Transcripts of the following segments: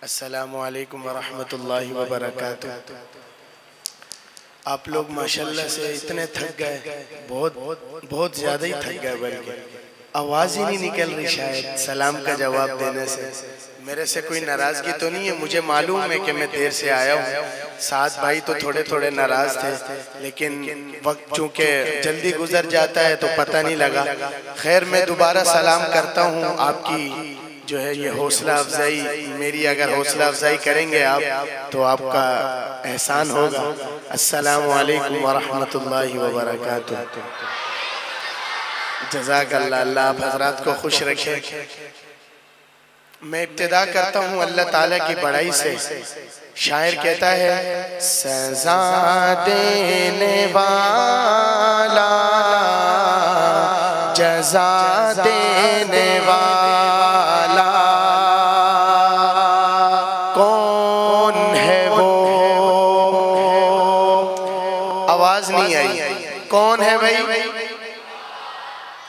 السلام علیکم ورحمۃ اللہ وبرکاتہ۔ آپ لوگ ماشاءاللہ سے اتنے تھک گئے، بہت زیادہ ہی تھک گئے، بلکہ آواز ہی نہیں نکل رہی شاید سلام کا جواب دینے سے۔ میرے سے کوئی ناراضگی تو نہیں ہے، مجھے معلوم ہے کہ میں دیر سے آیا ہوں، ساتھ بھائی تو تھوڑے ناراض تھے، لیکن وقت چونکہ جلدی گزر جاتا ہے تو پتہ نہیں لگا۔ خیر میں دوبارہ سلام کرتا ہوں، آپ کی جو ہے یہ حوصلہ افزائی، میری اگر حوصلہ افزائی کریں گے آپ تو آپ کا احسان ہوگا۔ السلام علیکم ورحمۃ اللہ وبرکاتہ۔ جزاک اللہ، اللہ آپ حضرات کو خوش رکھے۔ میں ابتدا کرتا ہوں اللہ تعالیٰ کی بڑائی سے۔ شاعر کہتا ہے سزا دینے والا، جزا دینے والا کون ہے وہ؟ آواز نہیں آئی، کون ہے بھائی؟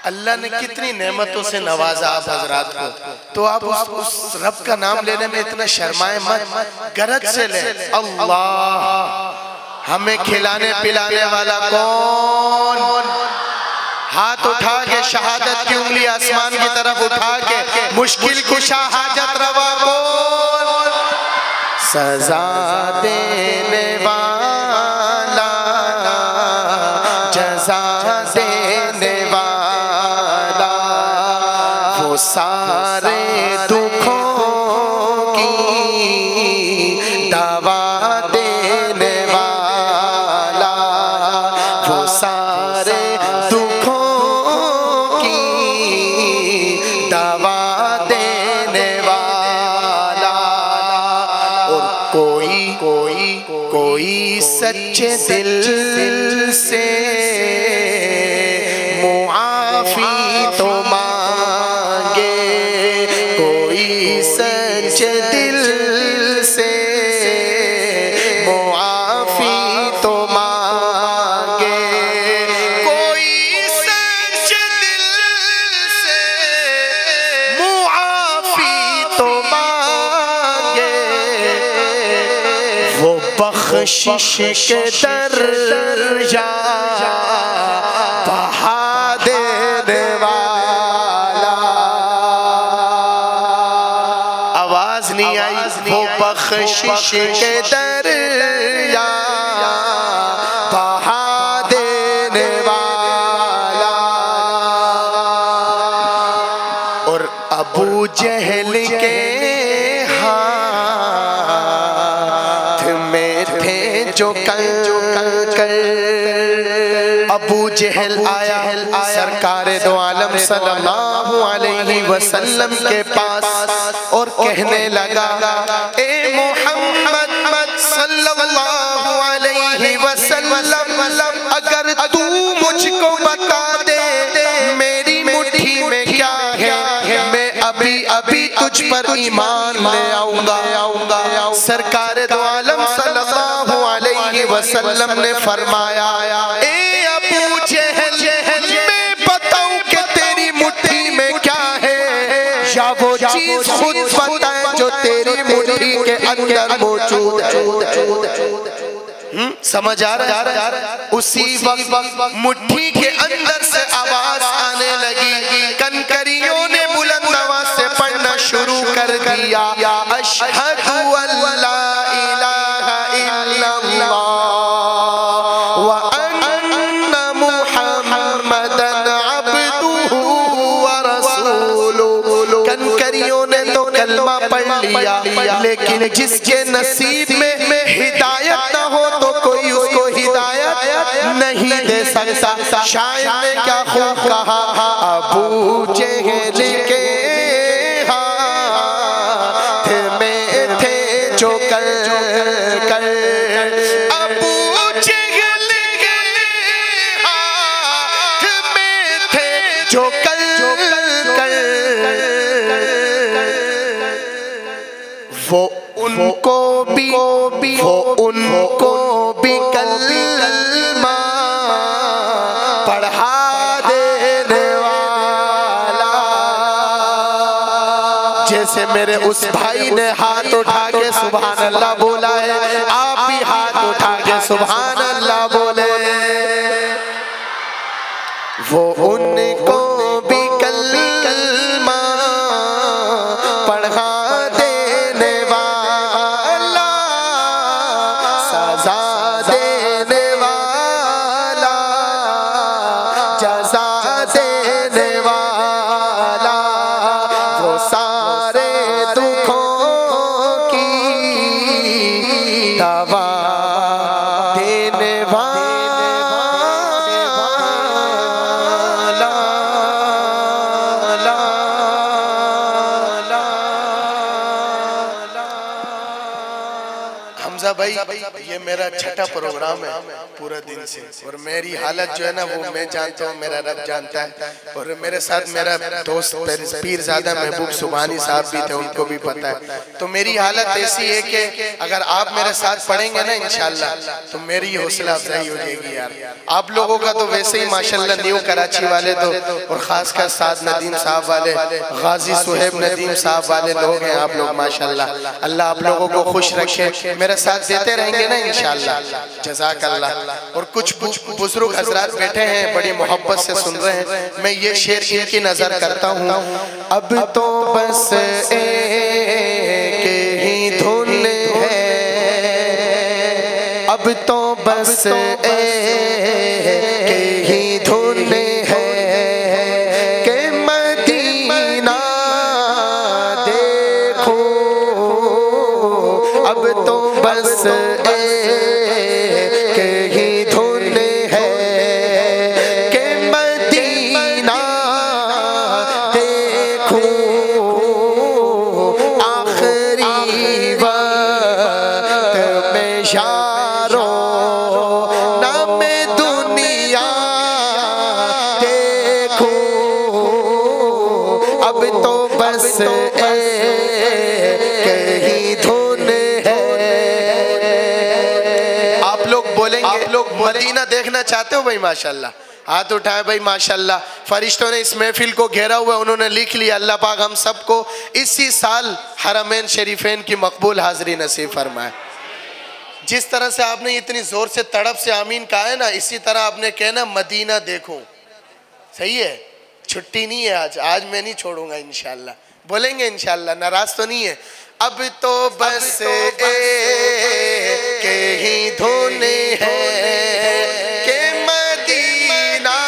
اللہ نے کتنی نعمتوں سے نوازا آپ حضرات کو، تو آپ اس رب کا نام لینے میں اتنا شرمائے مت، گرج سے لیں اللہ۔ ہمیں کھلانے پلانے والا کون؟ ہاتھ اٹھا کے شہادت کی انگلی آسمان کی طرف اٹھا کے مشکل کشا حاجت روا کون؟ سزا دینے والا، جزا دینے والا، وہ سارے دکھوں کی دوا دینے والا، وہ سارے دکھوں کی دوا دینے والا۔ اور کوئی سچے دل سے معافی تو مانگے، کوئی سچے دل سے معافی تو مانگے، کوئی سچے دل سے معافی تو مانگے، وہ بخشش کے درجہ بڑھا دینے والا۔ آواز نہیں آئی، وہ بخشش کے درجہ بڑھا دینے والا۔ اور ابو جہل کے جو کنکر، ابو جہل آیا سرکار دو عالم صلی اللہ علیہ وسلم کے پاس اور کہنے لگا اے محمد صلی اللہ علیہ وسلم، اگر تو مجھ کو بتا دے میری مٹھی میں کیا ہے، میں ابھی تجھ پر ایمان لے آؤں گا۔ سرکار دو عالم صلی اللہ علیہ وسلم نے فرمایا اے ابو جہل، میں بتاؤں کہ تیری مٹھی میں کیا ہے، یا وہ چیز خود بتائے جو تیری مٹھی کے اندر موجود ہے۔ سمجھ آ رہا ہے؟ اسی وقت مٹھی کے اندر سے آواز آنے لگی، کنکریوں نے بلند آواز سے پڑھنا شروع کر دیا، اشہد ان لا الہ الا اللہ وان محمدا عبدہ ورسولہ۔ کنکریوں نے تو کلمہ پڑھ لیا، لیکن جس کے نصیب میں ہدایت نہ ہو تو کوئی اس کو ہدایت نہیں دے سکتا۔ شاعر نے کیا خوب کہا، ابو جہل کے ہاتھ میں تھے جو کر ابو جہل کے ہاتھ میں تھے جو کر وہ ان کو بھی کلمہ پڑھا دینے والا۔ جیسے کہ میرے اس بھائی نے ہاتھ اٹھا کے سبحان اللہ بولا ہے، آپ بھی ہاتھ اٹھا کے سبحان اللہ بولے۔ وہ ان کو بھی کلمہ پڑھا دینے والا، سزا دینے والا، جزا دینے والا، وہ سارے دکھوں کی دوا دینے والا۔ حمزہ بھائی یہ میرا چھٹا پروگرام ہے پورا دن سے، اور میری حالت جو ہے نا وہ میں جانتا ہوں، میرا رب جانتا ہے، اور میرے ساتھ میرا دوست پیرزادہ محبوب سبحانی صاحب بھی تھے، ان کو بھی پتہ ہے۔ تو میری حالت ایسی ہے کہ اگر آپ میرے ساتھ پڑھیں گے نا انشاءاللہ تو میری حوصلہ افزائی ہو جائے گی یار۔ آپ لوگوں کا تو ویسے ہی ماشاءاللہ نیو کراچی والے تو، اور خاص کر سعد ندیم صاحب والے، غازی صہیب ندیم صاحب والے لوگ ہیں آپ لوگ ماشاءاللہ۔ اللہ آپ لوگوں کو خوش رکھے، میرے ساتھ دیتے رہیں گے نا انشاءاللہ، جزاک اللہ۔ اور کچھ بزرگ حضرات بیٹھے ہیں بڑی محبت سے سن رہے ہیں، میں یہ شعر ان کی نظر کرتا ہوں۔ اب تو بس ایک ہی دھن ہے، اب تو بس ایک ہی دھن ہے کہ مدینہ دیکھو، اب تو بس ایک ہی دھن ہے کہ مدینہ دیکھو، آخری وقت میں یارو نام دنیا دیکھو، اب تو بس ایک ہی دھن ہے۔ آپ لوگ بولیں گے، آپ لوگ مدینہ دیکھنا چاہتے ہو بھائی؟ ماشاءاللہ ہاتھ اٹھائے بھائی ماشاءاللہ۔ فرشتوں نے اس محفل کو گھیرا ہوا، انہوں نے لکھ لیا، اللہ پاک ہم سب کو اسی سال حرمین شریفین کی مقبول حاضری نصیب فرمائے۔ جس طرح سے آپ نے اتنی زور سے تڑپ سے آمین کہا ہے نا، اسی طرح آپ نے کہنا مدینہ دیکھوں، صحیح ہے؟ چھٹی نہیں ہے آج، آج میں نہیں چھوڑوں گا انشاءاللہ، بولیں گے انشاءاللہ، ناراض تو نہیں ہے؟ اب تو بس ایک ہی دھن ہے کہ مدینہ،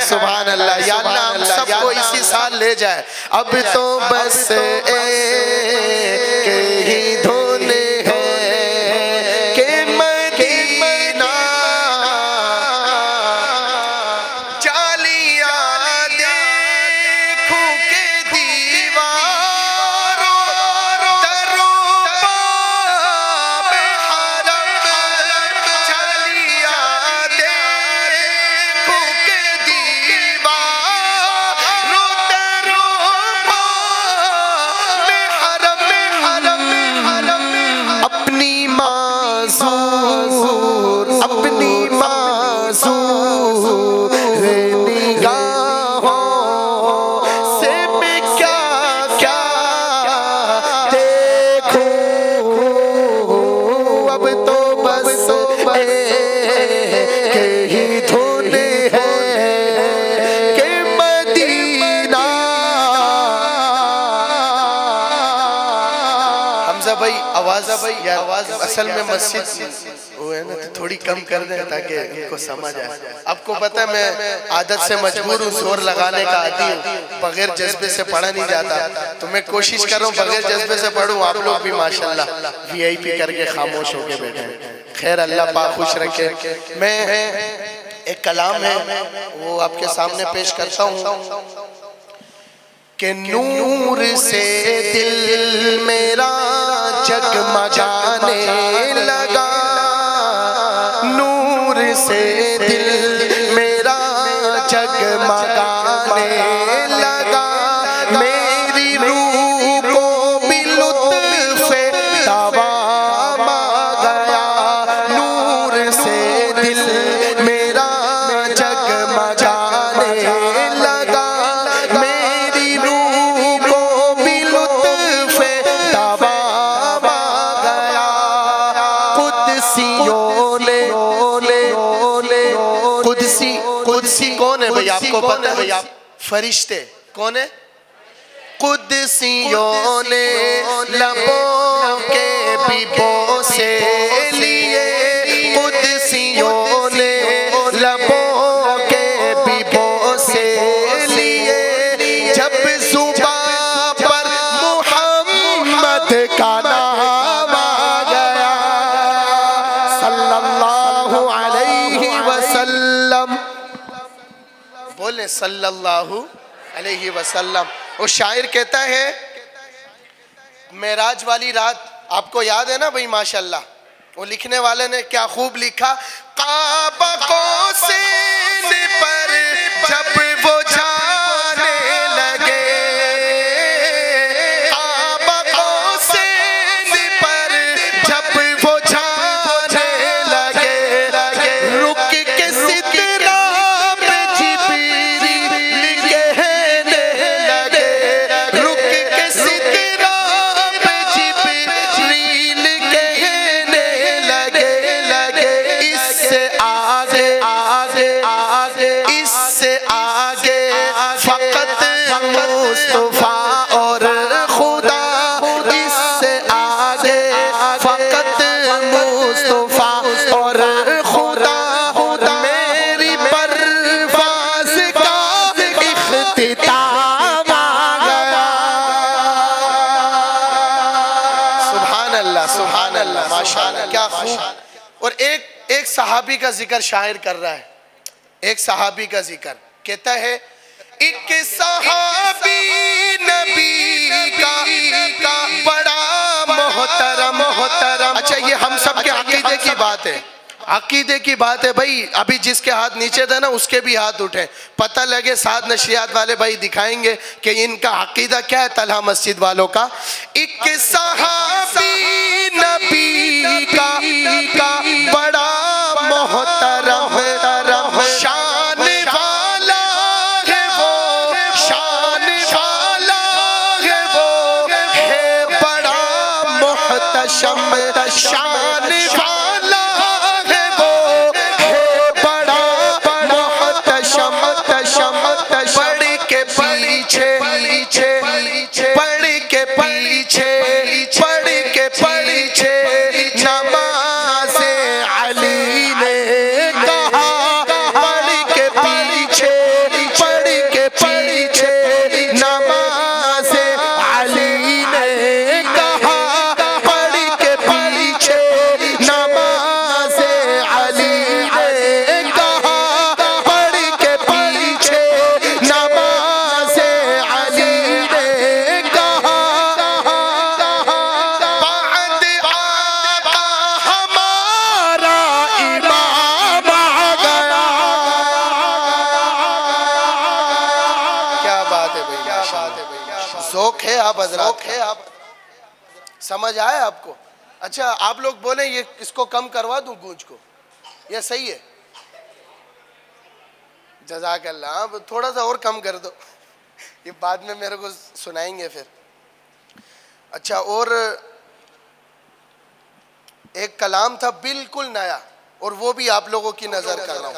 سبحان اللہ، یا اللہ ہم سب کو اسی سال لے جائے۔ اب تو بس ایک ہی دھن ہے کہ مدینہ، جالیاں دیکھوں کہ دیواروں دروں باب حرم، جالیاں دیکھوں کہ دیواروں دروں باب حرم، اپنی معذور نگاہوں سے میں کیا دیکھوں، اب تو بس ایک ہی دھن ہے کہ مدینہ۔ حمزہ بھائی آواز اصل میں مسجد وہ ہے نا تو تھوڑی کم کر دیں تاکہ ان کو سمجھ آئے۔ آپ کو پتہ ہے میں عادت سے مجبور ہوں، زور لگانے کا عادی ہوں، بغیر جذبے سے پڑھا نہیں جاتا، تو میں کوشش کر رہا ہوں بغیر جذبے سے پڑھوں۔ آپ لوگ بھی ماشاءاللہ وی آئی پی کر کے خاموش ہو کے بیٹھے ہیں، خیر اللہ پاک خوش رکھے۔ میں ایک کلام ہے وہ آپ کے سامنے پیش کرتا ہوں کہ نور سے دل میرا جگمگانے لگا، نور سے دل میرا جگمگانے لگا، میری روح کو بھی لطف دوام آ گیا، نور سے دل میرا جگمگانے لگا، میری کو پتہ ہے بھئی آپ؟ فرشتے کون ہیں؟ قدسیوں نے لبوں کے بھی بوسے لیے، قدسیوں نے لبوں کے بھی بوسے لیے، جب زباں پر محمد کا نام آ گیا صلی اللہ علیہ وسلم، بولے صلی اللہ علیہ وسلم۔ وہ شاعر کہتا ہے معراج والی رات آپ کو یاد ہے نا بھئی ماشاءاللہ، وہ لکھنے والے نے کیا خوب لکھا، کعبہ قوسین پر جب وہ جانے لگے، کعبہ قوسین پر جب وہ جانے لگے، رک کے سترہ پہ جبریل کہنے لگے، رک کے سترہ پہ جبریل کہنے لگے، اس سے آگے اس سے آگے فقط مصطفیٰ اور خدا، اس سے آگے فقط مصطفیٰ اور خدا، میری پرواز کا اختتام آ گیا۔ سبحان اللہ سبحان اللہ ماشاءاللہ، کیا خوب۔ اور ایک صحابی کا ذکر شاعر کر رہا ہے، ایک صحابی کا ذکر کہتا ہے، ایک صحابی نبی کا بڑا محترم۔ اچھا یہ ہم سب کے عقیدے کی بات ہے، عقیدے کی بات ہے بھائی، ابھی جس کے ہاتھ نیچے تھے نا اس کے بھی ہاتھ اٹھیں، پتہ لگے ساتھ نشریات والے بھائی دکھائیں گے کہ ان کا عقیدہ کیا ہے طلحہ مسجد والوں کا۔ ایک صحابی نبی کا بڑا محترم، شان والا ہے وہ، شان والا ہے وہ، ہے بڑا محتشم، شان والا ہے وہ، ہے بڑا محتشم، پڑھ کے پیچھے پڑھ کے پیچھے پڑھ کے پیچھے نماز علی نے کہا، پڑھ کے پیچھے نماز علی نے کہا، پڑھ کے پیچھے نماز علی نے کہا، پڑھ کے پیچھے نماز علی نے کہا، بعد آقا ہمارا امام آ گیا۔ کیا بات ہے بھائی، کیا بات ہے بھائی، ذوق ہے آپ حضرات کا، سمجھ آئے آپ کو؟ اچھا آپ لوگ بولیں یہ اس کو کم کروا دوں گونج کو، یہ صحیح ہے؟ جزاک اللہ، اب تھوڑا سا اور کم کر دو، یہ بعد میں میرے کو سنائیں گے پھر۔ اچھا اور ایک کلام تھا بالکل نیا، اور وہ بھی آپ لوگوں کی نظر کر رہا ہوں۔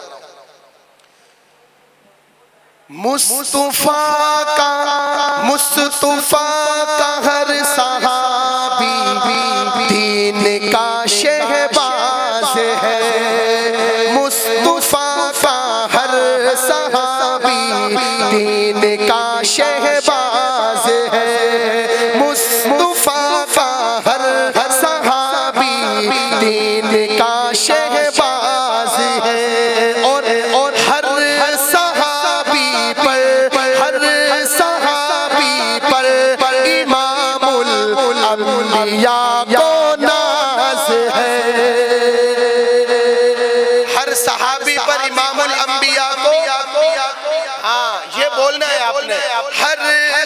مصطفیٰ کا ہر صحابی دین کا شہباز ہے، مصطفیٰ کا ہر صحابی دین کا شہباز ہے، مصطفیٰ کا ہر صحابی دین کا شہباز ہے، اور ہر صحابی پر امام الانبیاء کو ناز ہے، ہر صحابی پر امام الانبیاء کو، ہاں یہ بولنا ہے آپ نے، ہر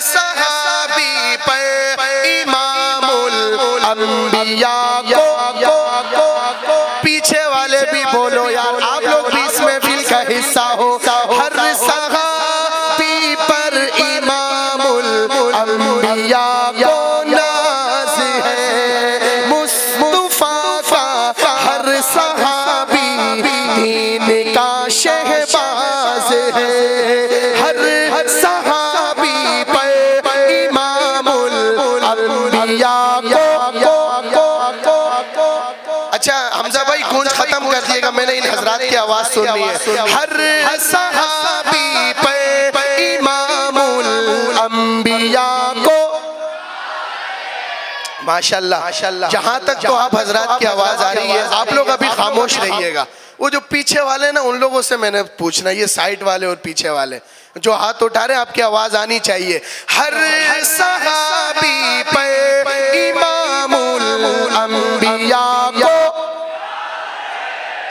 صحابی پر امام الانبیاء کو، پیچھے والے بھی بولو یار، آپ لوگ بھی اس محفل کا حصہ ہو، ہر صحابی پر امام الانبیاء کو ناز ہے، مصطفیٰ کا ہر صحابی دین کا شہباز ہے، اٹھیے گا، میں نے ان حضرات کی آواز سننی ہے. ہر صحابی پہ امام الانبیاء کو ماشاءاللہ. جہاں تک تو آپ حضرات کی آواز آ رہی ہے، آپ لوگ ابھی خاموش رہیے گا. وہ جو پیچھے والے نا ان لوگوں سے میں نے پوچھنا، یہ سائٹ والے اور پیچھے والے جو ہاتھ اٹھا رہے ہیں، آپ کی آواز آنی چاہیے. ہر صحابی پہ امام الانبیاء کو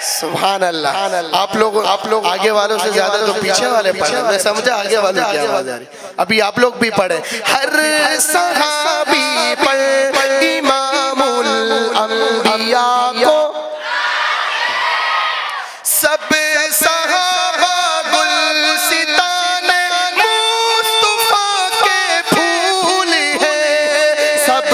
سبحان اللہ. آپ لوگ آگے والوں سے زیادہ تو پیچھے والے پڑھیں. میں سمجھا آگے والوں کی آواز آ رہی. ابھی آپ لوگ بھی پڑھیں. ہر صحابی پہ امام الانبیاء کو سب صحابہ گلستان مصطفیٰ کے پھول ہیں. سب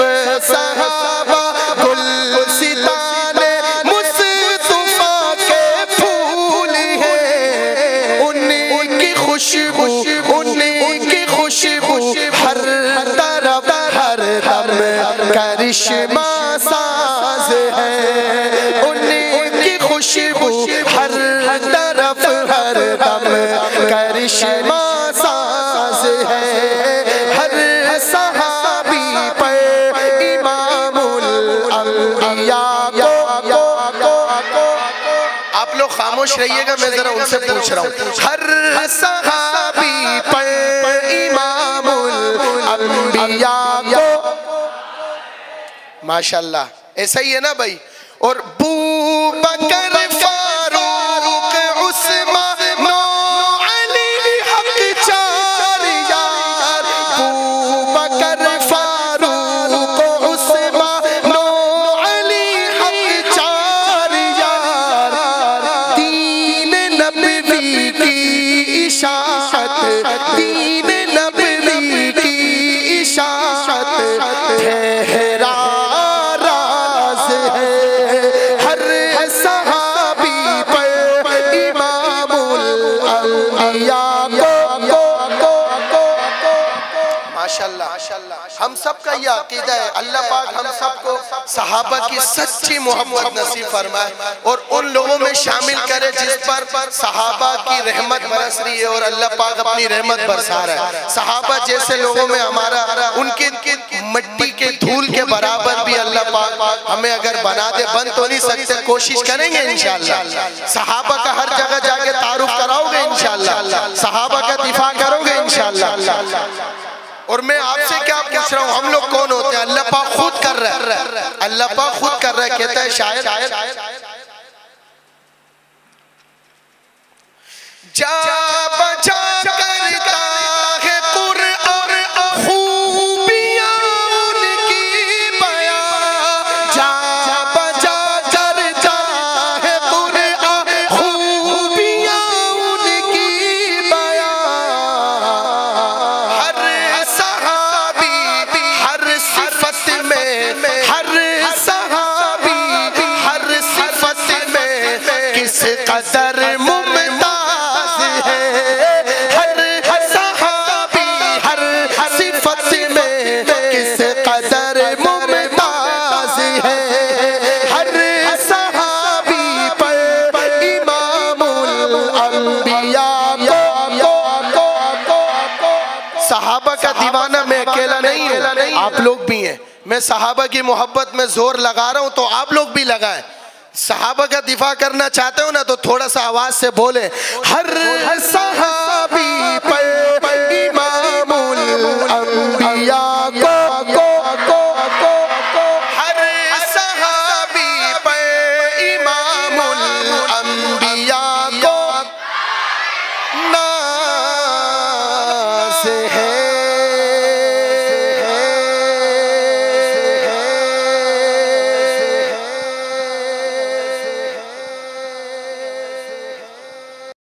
صحابہ گلستان مصطفیٰ کے پھول ہیں. ان کی خوشبو ہر طرف ہر دم کرشمہ ساز ہے. ان کی خوشبو ہر طرف ہر دم کرشمہ ساز ہے. ہر صحابی پر امام الانبیاء کو. آپ لوگ خاموش رہیے گا، میں ذرا ان سے پوچھ رہا ہوں. ہر صحابی پر امام الانبیاء کو ماشاءاللہ. ایسا ہی ہے نا بھائی. اور بو بکر فاروق عثمان علی حق چار یار. بو بکر فاروق عثمان علی حق چار یار. دین نبوی کی اشاعت، دین نبوی کی اشاعت ٹھہرا راز ہے. ہر صحابی پر امام الانبیاء کو ماشاءاللہ. ہم سب کا یہ عقیدہ ہے، اللہ پاک ہم سب کو صحابہ کی سچی محبت نصیب فرمائے اور ان لوگوں میں شامل کرے جس پر صحابہ کی رحمت برس رہی ہے اور اللہ پاک اپنی رحمت برسا رہا ہے. صحابہ جیسے لوگوں میں ہمارا ان کی مٹی کے دھول کے برابر بھی اللہ پاک ہمیں اگر بنا دے. بن تو نہیں سکتے، کوشش کریں گے انشاءاللہ. صحابہ کا ہر جگہ جا کے تعارف کراؤ گے انشاءاللہ. صحابہ کا دفاع کرو گے انشاءاللہ. اور میں آپ سے کیا پوچھ رہا ہوں، ہم لوگ کون ہوتے ہیں؟ اللہ پاک خود کر رہا ہے. اللہ پاک خود کر رہا ہے. کہتا ہے شاعر جا بجا کرتا ہے قرآن خوبیاں ان کی بیان. جا بجا کرتا ہے قرآن خوبیاں ان کی بیان. ہر صحابی ہر صفت میں، ہر صحابی ہر صفت میں کس قدر ممتاز ہے. ہر صحابی ہر صفت میں کس قدر ممتاز ہے. ہر صحابی پر امام الانبیاء کو. صحابہ کا دیوانہ میں اکیلا نہیں ہوں، آپ لوگ بھی ہیں. میں صحابہ کی محبت میں زور لگا رہا ہوں تو آپ لوگ بھی لگائیں. صحابہ کا دفاع کرنا چاہتے ہو نا تو تھوڑا سا آواز سے بولیں. ہر صحابی پر